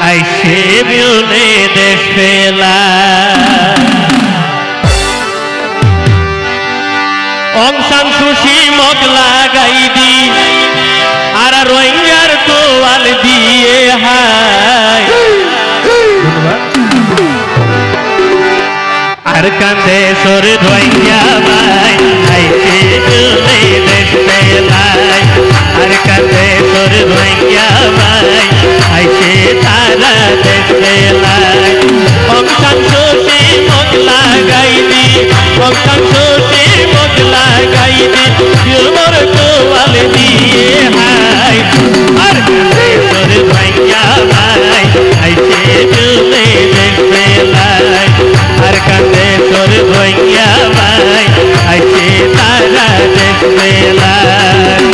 আইসে বিউনে দেশ ফেলা অংশান সুশি মগ লাগাই দি আর রোহিঙ্গার তোয়াল দিয়ে হায় আর কান্দে সর রোহিঙ্গা ভাই আইসে বিউনে দেশ ফেলায় আর কান্দে সর রোহিঙ্গা ভাই আইসে তারা দেশ ফেলায় অংশান সুশি মগ লাগাই দি অংশান সুশি মগ লাগাই দি মোর তোয়াল দিয়ে হায় আর কান্দে সর রোহিঙ্গা ভাই আইসে বিউনে দেশ ফেলায় আর কান্দে সর রোহিঙ্গা ভাই আইসে তারা দেশ ফেলায়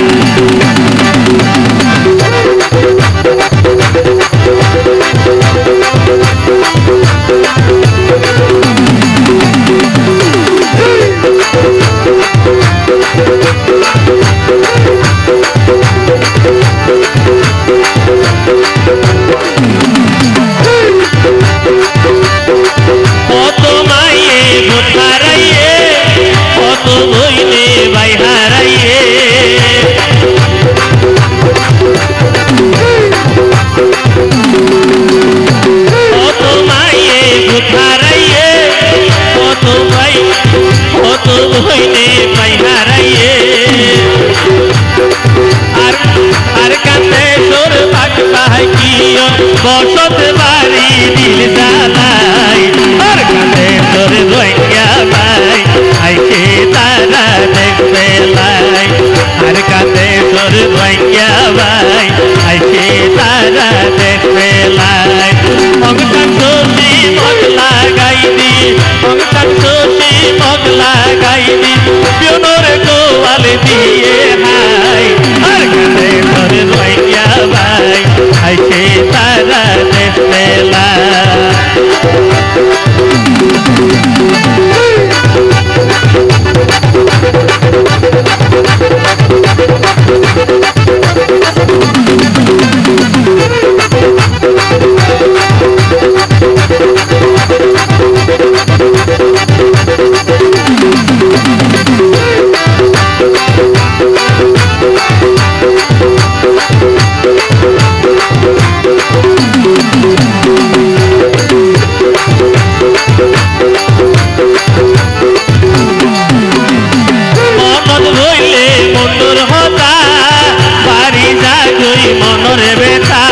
বসত বাড়ি দিল জালাই আর কাঁদে তোর রোহিঙ্গা ভাই আইসে তারা দেখবে লাই আর কাঁদে তোর রোহিঙ্গা ভাই আইসে তারা দেখবে লাই অংশান সুশি মগ লাগাই দি অংশান সুশি মগ লাগাই দি পিওনোর গোয়াল দিয়ে হাই আর কাঁদে তোর রোহিঙ্গা ভাই আইসে তারা দেশ ফেলায় মনরে বেতা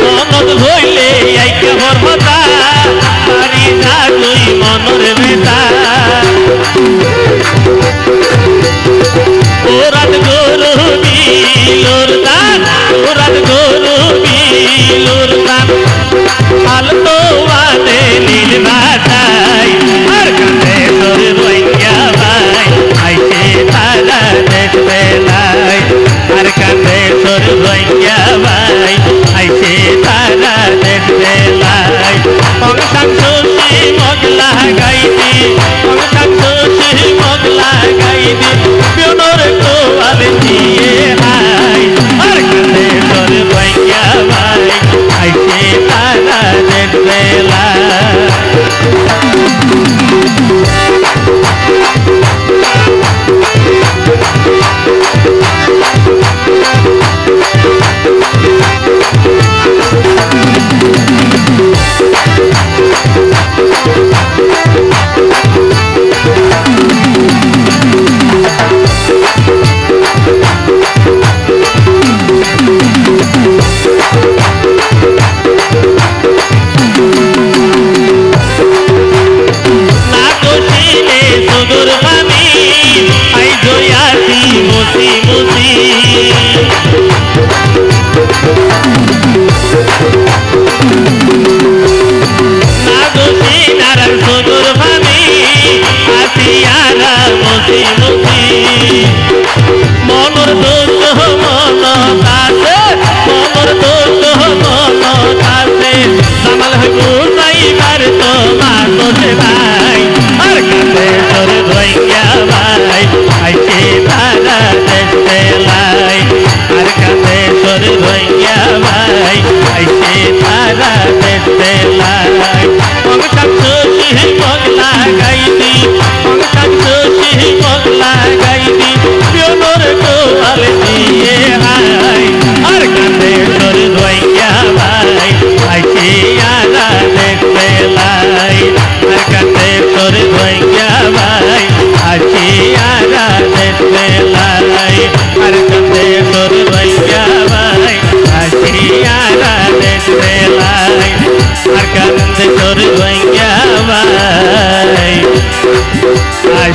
মনত হইলে আইকে হরহতা বাড়ি যা তুই মনরে বেতা ওরাত গরু বিলোর দান ওরাত গরু বিলোর দান হাল তো আনে নীল বাটাই আর কাঁদে তোর রোহিঙ্গা ভাই আইসে তারা দেশ ফেলায় আর কাঁদে তোর রোহিঙ্গা ভাই আইসে তারা দেশ ফেলায় অংশান সুশি মগ লাগাই দি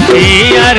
আর